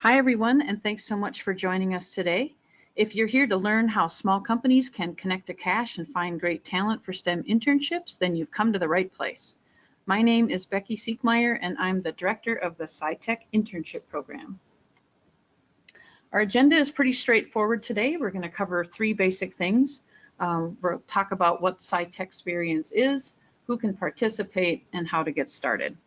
Hi everyone, and thanks so much for joining us today. If you're here to learn how small companies can connect to cash and find great talent for STEM internships, then you've come to the right place. My name is Becky Siekmeyer, and I'm the director of the SciTech Internship Program. Our agenda is pretty straightforward today. We're going to cover three basic things. We'll talk about what SciTech experience is, who can participate, and how to get started.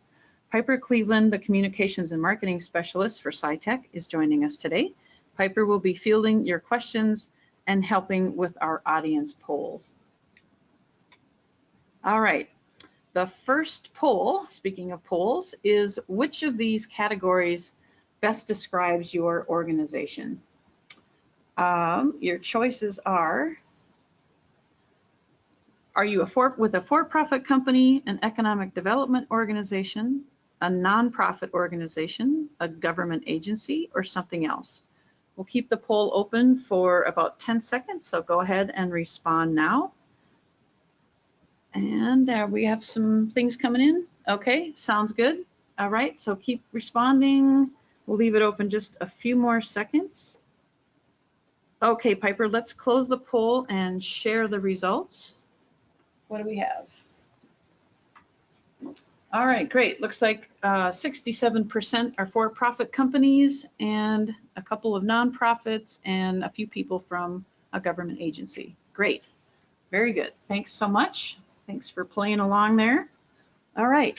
Piper Cleveland, the Communications and Marketing Specialist for SciTech, is joining us today. Piper will be fielding your questions and helping with our audience polls. All right, the first poll, speaking of polls, is which of these categories best describes your organization? Your choices are you with a for-profit company, an economic development organization, a nonprofit organization, a government agency, or something else? We'll keep the poll open for about 10 seconds, so go ahead and respond now. And we have some things coming in. Okay, sounds good. All right, so keep responding. We'll leave it open just a few more seconds. Okay, Piper, let's close the poll and share the results. What do we have? All right, great. Looks like 67% are for-profit companies and a couple of nonprofits and a few people from a government agency. Great. Very good. Thanks so much. Thanks for playing along there. All right.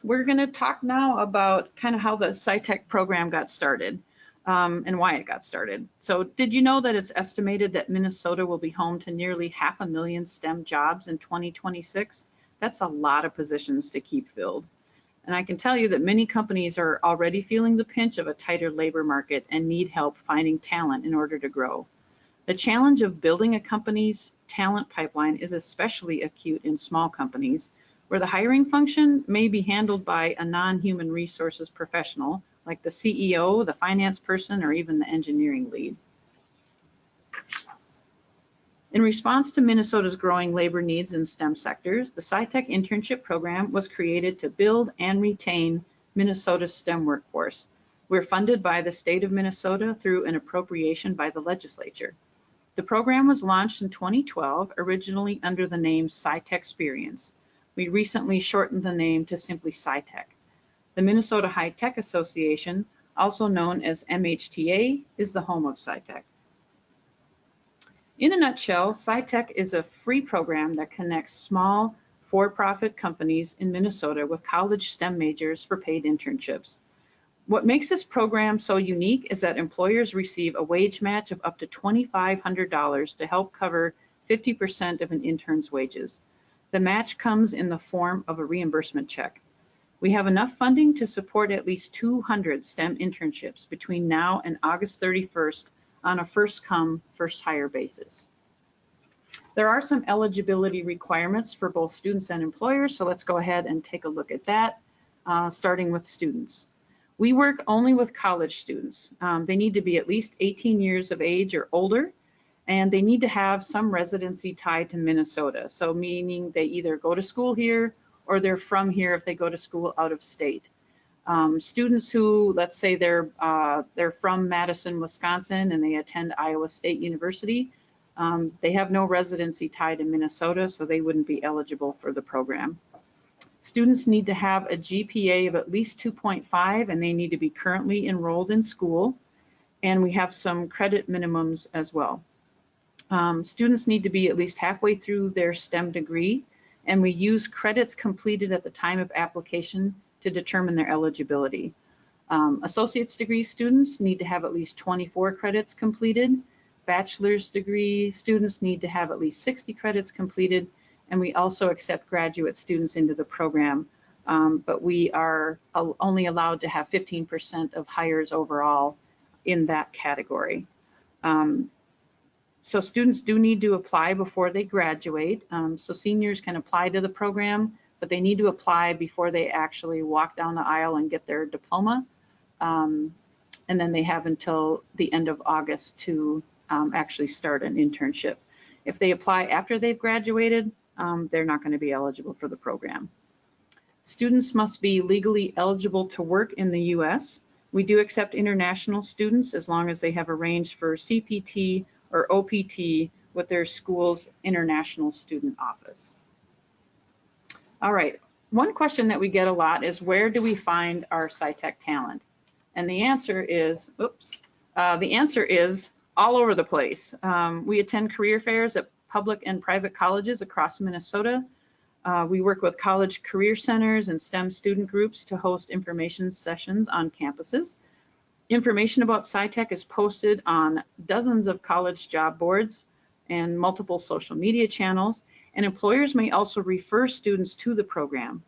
We're going to talk now about kind of how the SciTech program got started and why it got started. So did you know that it's estimated that Minnesota will be home to nearly 500,000 STEM jobs in 2026? That's a lot of positions to keep filled. And I can tell you that many companies are already feeling the pinch of a tighter labor market and need help finding talent in order to grow. The challenge of building a company's talent pipeline is especially acute in small companies, where the hiring function may be handled by a non-human resources professional, like the CEO, the finance person, or even the engineering lead. In response to Minnesota's growing labor needs in STEM sectors, the SciTech Internship Program was created to build and retain Minnesota's STEM workforce. We're funded by the state of Minnesota through an appropriation by the legislature. The program was launched in 2012, originally under the name SciTech Experience. We recently shortened the name to simply SciTech. The Minnesota High Tech Association, also known as MHTA, is the home of SciTech. In a nutshell, SciTech is a free program that connects small, for-profit companies in Minnesota with college STEM majors for paid internships. What makes this program so unique is that employers receive a wage match of up to $2,500 to help cover 50% of an intern's wages. The match comes in the form of a reimbursement check. We have enough funding to support at least 200 STEM internships between now and August 31st on a first-come, first-hire basis. There are some eligibility requirements for both students and employers, so let's go ahead and take a look at that, starting with students. We work only with college students. They need to be at least 18 years of age or older, and they need to have some residency tied to Minnesota, so meaning they either go to school here or they're from here if they go to school out of state. Students who, let's say they're from Madison, Wisconsin, and they attend Iowa State University, they have no residency tied to Minnesota, so they wouldn't be eligible for the program. Students need to have a GPA of at least 2.5, and they need to be currently enrolled in school, and we have some credit minimums as well. Students need to be at least halfway through their STEM degree, and we use credits completed at the time of application to determine their eligibility. Associate's degree students need to have at least 24 credits completed. Bachelor's degree students need to have at least 60 credits completed, and we also accept graduate students into the program, but we are only allowed to have 15% of hires overall in that category. So students do need to apply before they graduate. So seniors can apply to the program, but they need to apply before they actually walk down the aisle and get their diploma. And then they have until the end of August to actually start an internship. If they apply after they've graduated, they're not going to be eligible for the program. Students must be legally eligible to work in the US. We do accept international students as long as they have arranged for CPT or OPT with their school's International Student Office. All right, one question that we get a lot is, where do we find our SciTech talent? And the answer is, all over the place. We attend career fairs at public and private colleges across Minnesota. We work with college career centers and STEM student groups to host information sessions on campuses. Information about SciTech is posted on dozens of college job boards and multiple social media channels, and employers may also refer students to the program.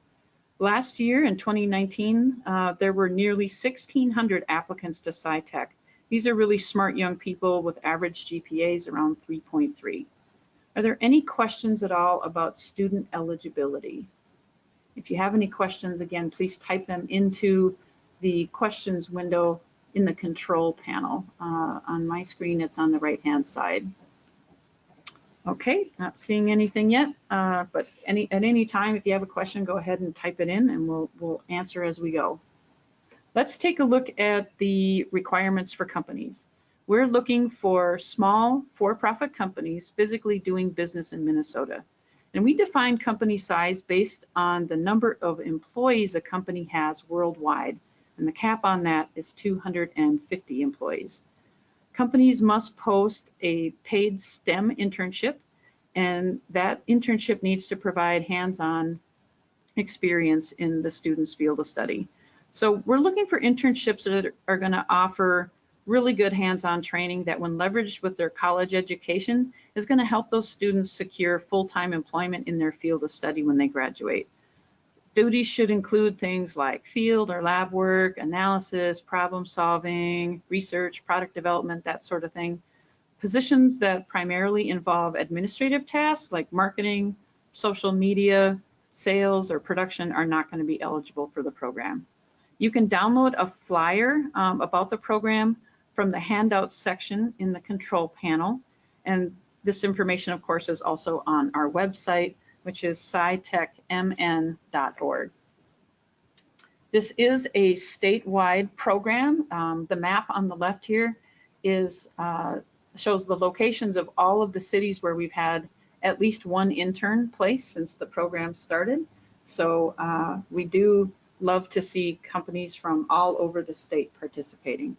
Last year, in 2019, there were nearly 1,600 applicants to SciTech. These are really smart young people with average GPAs around 3.3. Are there any questions at all about student eligibility? If you have any questions, again, please type them into the questions window in the control panel. On my screen, it's on the right-hand side. Okay, not seeing anything yet, but at any time, if you have a question, go ahead and type it in and we'll answer as we go. Let's take a look at the requirements for companies. We're looking for small for-profit companies physically doing business in Minnesota. And we define company size based on the number of employees a company has worldwide. And the cap on that is 250 employees. Companies must post a paid STEM internship, and that internship needs to provide hands-on experience in the student's field of study. So we're looking for internships that are going to offer really good hands-on training that, when leveraged with their college education, is going to help those students secure full-time employment in their field of study when they graduate. Duties should include things like field or lab work, analysis, problem solving, research, product development, that sort of thing. Positions that primarily involve administrative tasks like marketing, social media, sales, or production are not going to be eligible for the program. You can download a flyer about the program from the handouts section in the control panel. And this information, of course, is also on our website, which is scitechmn.org. This is a statewide program. The map on the left here shows the locations of all of the cities where we've had at least one intern placed since the program started. So we do love to see companies from all over the state participating.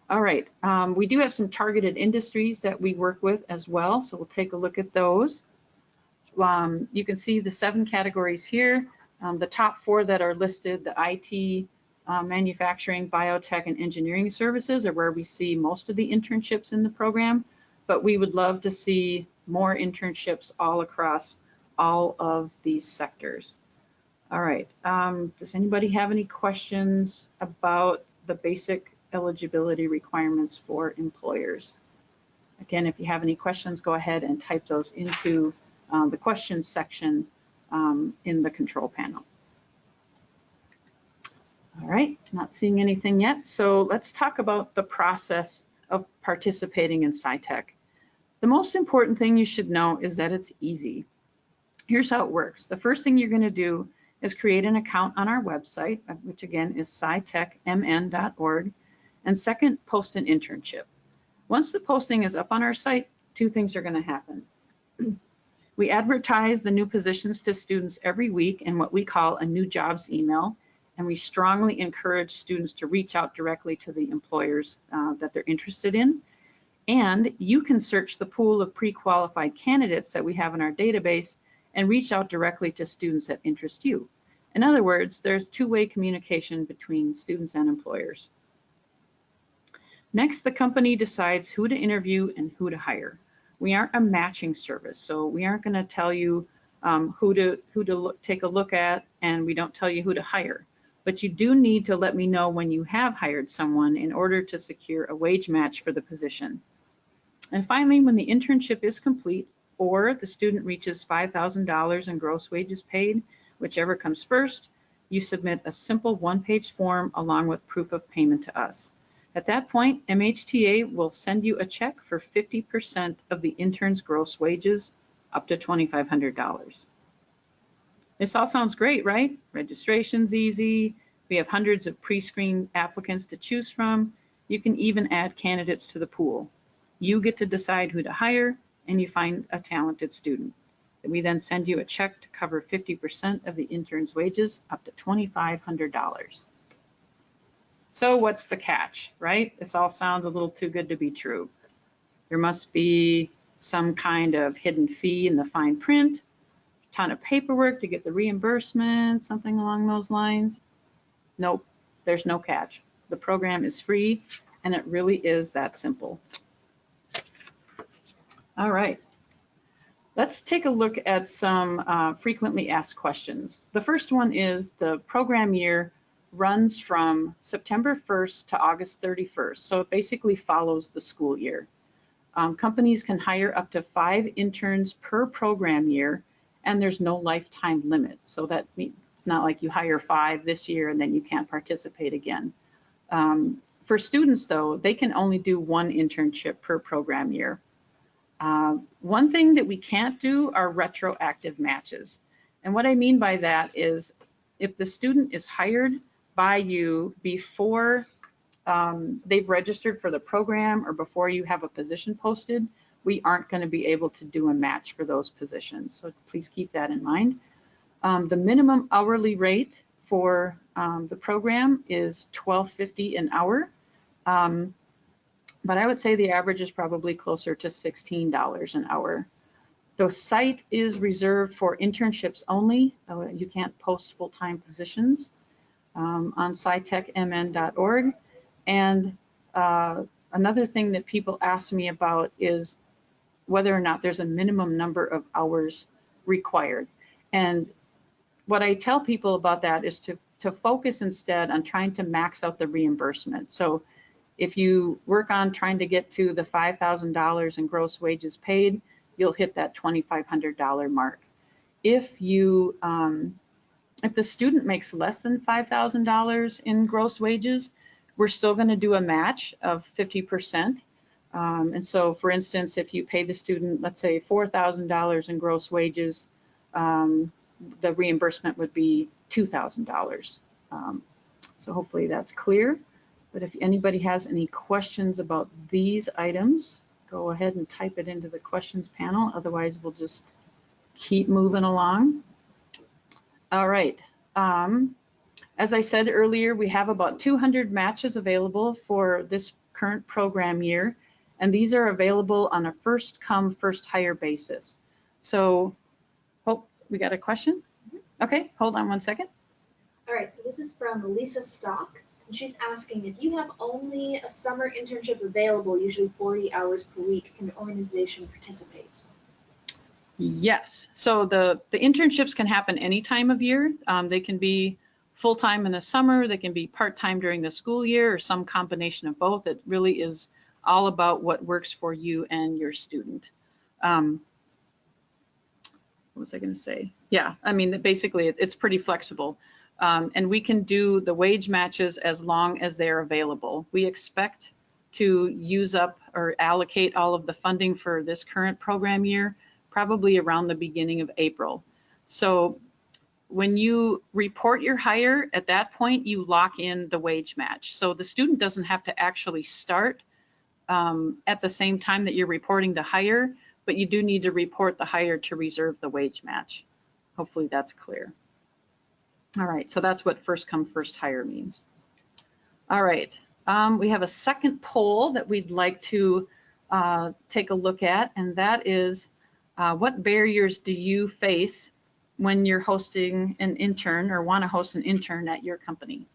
All right, we do have some targeted industries that we work with as well, so we'll take a look at those. You can see the 7 categories here. The top 4 that are listed, the IT, manufacturing, biotech, and engineering services, are where we see most of the internships in the program, but we would love to see more internships all across all of these sectors. All right, does anybody have any questions about the basic eligibility requirements for employers? Again, if you have any questions, go ahead and type those into the questions section in the control panel. All right, not seeing anything yet. So let's talk about the process of participating in SciTech. The most important thing you should know is that it's easy. Here's how it works. The first thing you're going to do is create an account on our website, which again is scitechmn.org. And second, post an internship. Once the posting is up on our site, 2 things are going to happen. We advertise the new positions to students every week in what we call a new jobs email, and we strongly encourage students to reach out directly to the employers that they're interested in. And you can search the pool of pre-qualified candidates that we have in our database and reach out directly to students that interest you. In other words, there's 2-way communication between students and employers. Next, the company decides who to interview and who to hire. We aren't a matching service, so we aren't going to tell you who to take a look at, and we don't tell you who to hire. But you do need to let me know when you have hired someone in order to secure a wage match for the position. And finally, when the internship is complete or the student reaches $5,000 in gross wages paid, whichever comes first, you submit a simple 1-page form along with proof of payment to us. At that point, MHTA will send you a check for 50% of the intern's gross wages, up to $2,500. This all sounds great, right? Registration's easy. We have hundreds of pre-screened applicants to choose from. You can even add candidates to the pool. You get to decide who to hire, and you find a talented student. We then send you a check to cover 50% of the intern's wages, up to $2,500. So what's the catch, right? This all sounds a little too good to be true. There must be some kind of hidden fee in the fine print, a ton of paperwork to get the reimbursement, something along those lines. Nope, there's no catch. The program is free, and it really is that simple. All right. Let's take a look at some frequently asked questions. The first one is the program year runs from September 1st to August 31st, so it basically follows the school year. Companies can hire up to 5 interns per program year, and there's no lifetime limit. So that means it's not like you hire 5 this year and then you can't participate again. For students, though, they can only do 1 internship per program year. One thing that we can't do are retroactive matches. And what I mean by that is if the student is hired by you before they've registered for the program or before you have a position posted, we aren't going to be able to do a match for those positions. So please keep that in mind. The minimum hourly rate for the program is $12.50 an hour. But I would say the average is probably closer to $16 an hour. The site is reserved for internships only. You can't post full-time positions on scitechmn.org. And another thing that people ask me about is whether or not there's a minimum number of hours required. And what I tell people about that is to focus instead on trying to max out the reimbursement. So if you work on trying to get to the $5,000 in gross wages paid, you'll hit that $2,500 mark. If the student makes less than $5,000 in gross wages, we're still going to do a match of 50%. And so, for instance, if you pay the student, let's say $4,000 in gross wages, the reimbursement would be $2,000. So hopefully that's clear. But if anybody has any questions about these items, go ahead and type it into the questions panel. Otherwise, we'll just keep moving along. All right. As I said earlier, we have about 200 matches available for this current program year, and these are available on a first come, first hire basis. So, oh, we got a question? Okay, hold on one second. All right, so this is from Lisa Stock. And she's asking, if you have only a summer internship available, usually 40 hours per week, can the organization participate? Yes. So the internships can happen any time of year. They can be full-time in the summer, they can be part-time during the school year, or some combination of both. It really is all about what works for you and your student. What was I going to say? Yeah, I mean, basically it's pretty flexible. And we can do the wage matches as long as they're available. We expect to use up or allocate all of the funding for this current program year probably around the beginning of April. So when you report your hire, at that point you lock in the wage match. So the student doesn't have to actually start at the same time that you're reporting the hire, but you do need to report the hire to reserve the wage match. Hopefully that's clear. All right, so that's what first come, first hire means. All right, we have a second poll that we'd like to take a look at, and that is what barriers do you face when you're hosting an intern or want to host an intern at your company?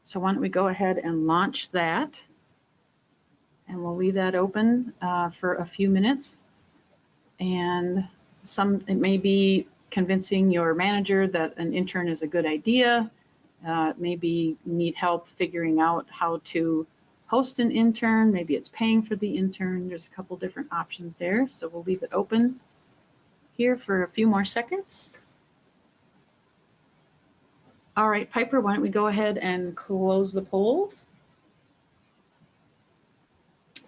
So why don't we go ahead and launch that, and we'll leave that open for a few minutes. And it may be convincing your manager that an intern is a good idea. Maybe you need help figuring out how to host an intern. Maybe it's paying for the intern. There's a couple different options there. So we'll leave it open here for a few more seconds. All right, Piper, why don't we go ahead and close the polls?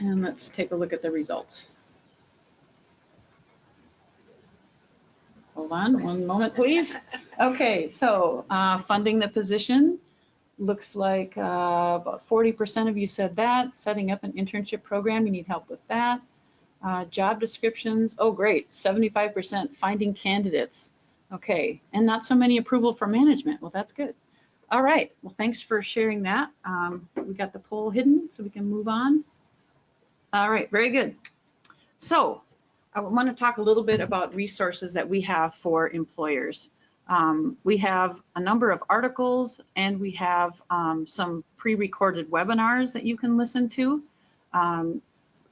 And let's take a look at the results. Hold on one moment, please. Okay, so funding the position. Looks like about 40% of you said that. Setting up an internship program, you need help with that. Job descriptions, oh great, 75% finding candidates. Okay, and not so many approval for management. Well, that's good. All right, well, thanks for sharing that. We got the poll hidden, so we can move on. All right, very good. So I want to talk a little bit about resources that we have for employers. We have a number of articles, and we have some pre-recorded webinars that you can listen to.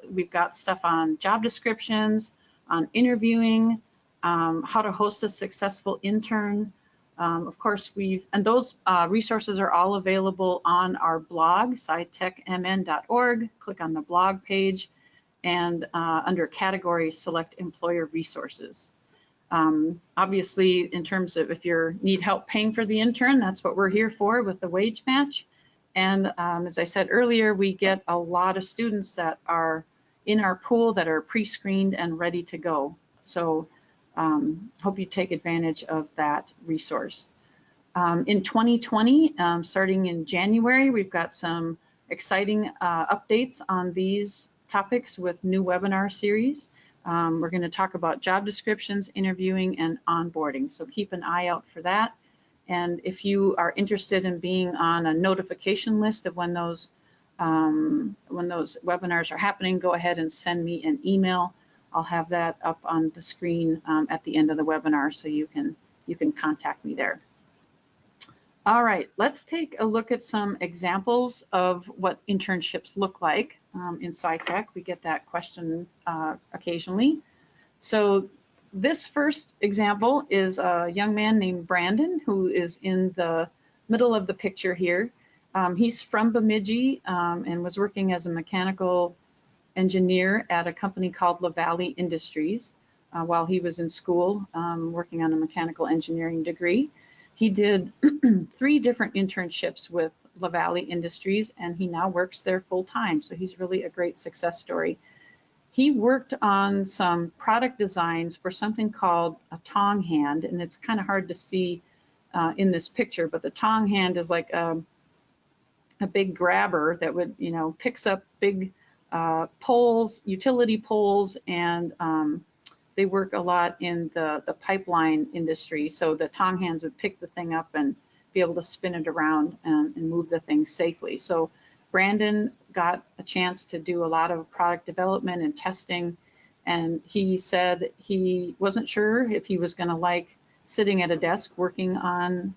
We've got stuff on job descriptions, on interviewing, how to host a successful intern. Of course, and those resources are all available on our blog, scitechmn.org. Click on the blog page, and under category, select employer resources. Obviously, in terms of if you need help paying for the intern, that's what we're here for with the wage match. And as I said earlier, we get a lot of students that are in our pool that are pre-screened and ready to go. So hope you take advantage of that resource. In 2020, starting in January, we've got some exciting updates on these topics with new webinar series. We're going to talk about job descriptions, interviewing, and onboarding. So keep an eye out for that. And if you are interested in being on a notification list of when those webinars are happening, go ahead and send me an email. I'll have that up on the screen at the end of the webinar, so you can contact me there. All right, let's take a look at some examples of what internships look like in SciTech. We get that question occasionally. So this first example is a young man named Brandon, who is in the middle of the picture here. He's from Bemidji and was working as a mechanical engineer at a company called LaValle Industries while he was in school working on a mechanical engineering degree. He did 3 different internships with LaValle Industries, and he now works there full time. So he's really a great success story. He worked on some product designs for something called a tong hand, and it's kind of hard to see in this picture, but the tong hand is like a big grabber that would, picks up big poles, utility poles, and they work a lot in the pipeline industry. So the tong hands would pick the thing up and be able to spin it around and move the thing safely. So Brandon got a chance to do a lot of product development and testing, and he said he wasn't sure if he was going to like sitting at a desk working on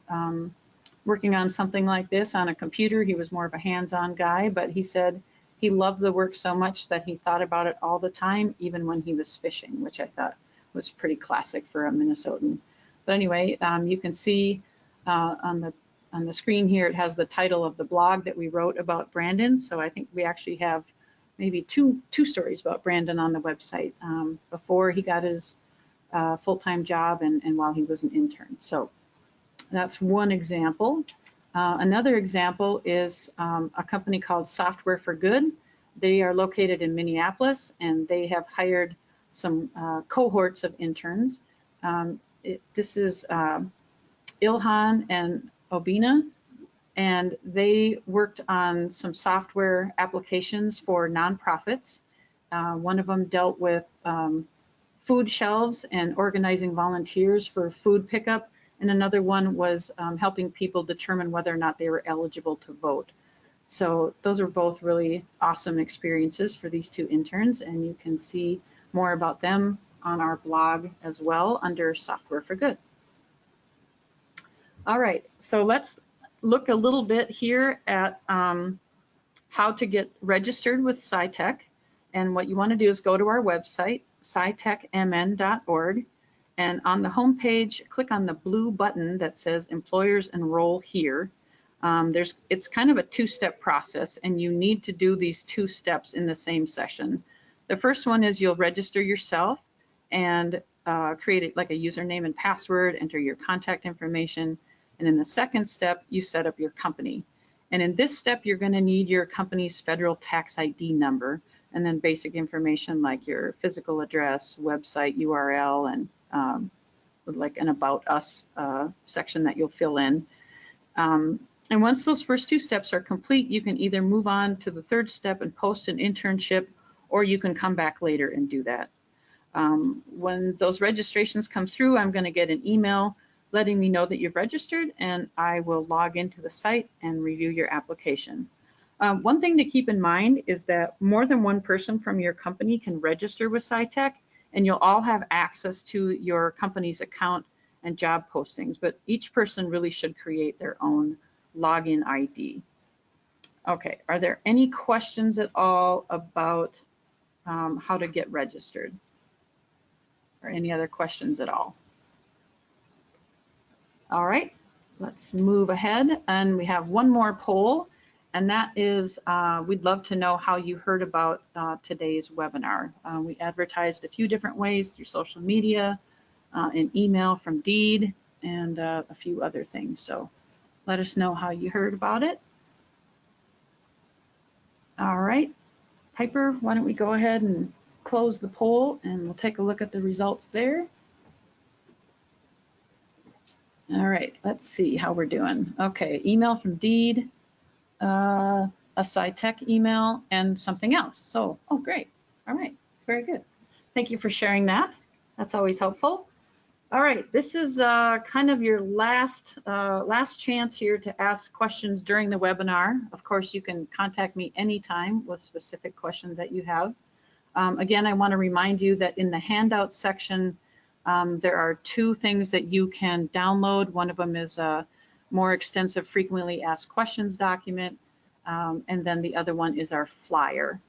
something like this on a computer. He was more of a hands-on guy, but he said he loved the work so much that he thought about it all the time, even when he was fishing, which I thought was pretty classic for a Minnesotan. But anyway, you can see on the screen here, it has the title of the blog that we wrote about Brandon. So I think we actually have maybe two stories about Brandon on the website before he got his full-time job and while he was an intern. So that's one example. Another example is a company called Software for Good. They are located in Minneapolis, and they have hired some cohorts of interns. This is Ilhan and Obina, and they worked on some software applications for nonprofits. One of them dealt with food shelves and organizing volunteers for food pickup, and another one was helping people determine whether or not they were eligible to vote. So those are both really awesome experiences for these 2 interns, and you can see more about them on our blog as well under Software for Good. All right, so let's look a little bit here at how to get registered with SciTech. And what you want to do is go to our website, scitechmn.org. And on the home page, click on the blue button that says Employers Enroll Here. It's kind of a 2-step process, and you need to do these 2 steps in the same session. The first one is you'll register yourself and create like a username and password, enter your contact information. And in the second step, you set up your company. And in this step, you're going to need your company's federal tax ID number, and then basic information like your physical address, website URL, and with like an About Us section that you'll fill in. And once those first 2 steps are complete, you can either move on to the 3rd step and post an internship, or you can come back later and do that. When those registrations come through, I'm going to get an email letting me know that you've registered, and I will log into the site and review your application. One thing to keep in mind is that more than one person from your company can register with SciTech, and you'll all have access to your company's account and job postings, but each person really should create their own login ID. Okay, are there any questions at all about how to get registered? Or any other questions at all? All right, let's move ahead, and we have one more poll, and that is we'd love to know how you heard about today's webinar. We advertised a few different ways through social media, an email from Deed, and a few other things. So let us know how you heard about it. All right, Piper, why don't we go ahead and close the poll, and we'll take a look at the results there. All right, let's see how we're doing. Okay, email from Deed, a SciTech email, and something else. So, oh, great. All right, very good. Thank you for sharing that. That's always helpful. All right, this is kind of your last chance here to ask questions during the webinar. Of course, you can contact me anytime with specific questions that you have. Again, I want to remind you that in the handout section, there are 2 things that you can download. One of them is a more extensive frequently asked questions document, and then the other one is our flyer.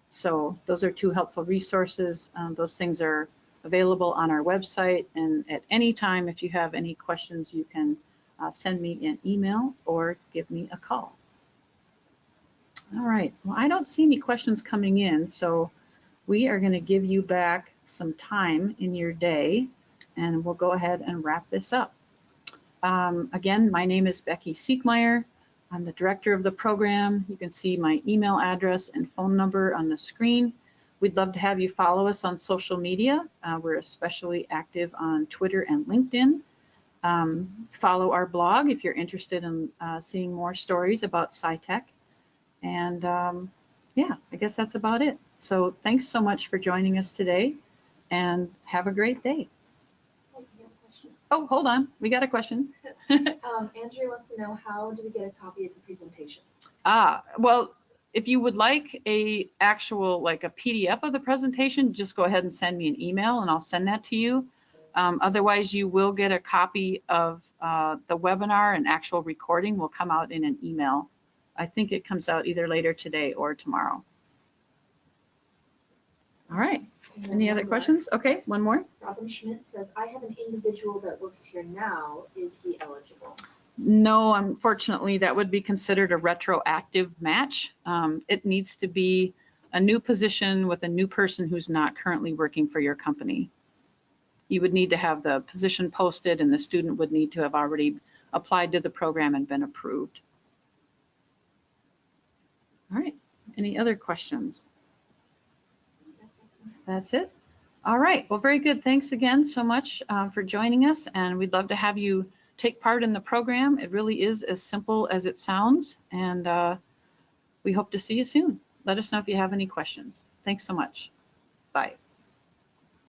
So those are 2 helpful resources. Those things are available on our website, and at any time, if you have any questions, you can send me an email or give me a call. All right, well, I don't see any questions coming in, so we are going to give you back some time in your day, and we'll go ahead and wrap this up. Again, my name is Becky Siekmeyer. I'm the director of the program. You can see my email address and phone number on the screen. We'd love to have you follow us on social media. We're especially active on Twitter and LinkedIn. Follow our blog if you're interested in seeing more stories about SciTech. And yeah, I guess that's about it. So thanks so much for joining us today, and have a great day. Oh, we have a question. Oh, hold on, we got a question. Andrew wants to know, how do we get a copy of the presentation? Well, if you would like a actual, like a PDF of the presentation, just go ahead and send me an email and I'll send that to you. Otherwise, you will get a copy of the webinar, and actual recording will come out in an email. I think it comes out either later today or tomorrow. All right. Any other questions? Okay, one more. Robin Schmidt says, I have an individual that works here now. Is he eligible? No, unfortunately, that would be considered a retroactive match. It needs to be a new position with a new person who's not currently working for your company. You would need to have the position posted, and the student would need to have already applied to the program and been approved. All right, any other questions? That's it. All right, well, very good. Thanks again so much for joining us, and we'd love to have you take part in the program. It really is as simple as it sounds, and we hope to see you soon. Let us know if you have any questions. Thanks so much. Bye.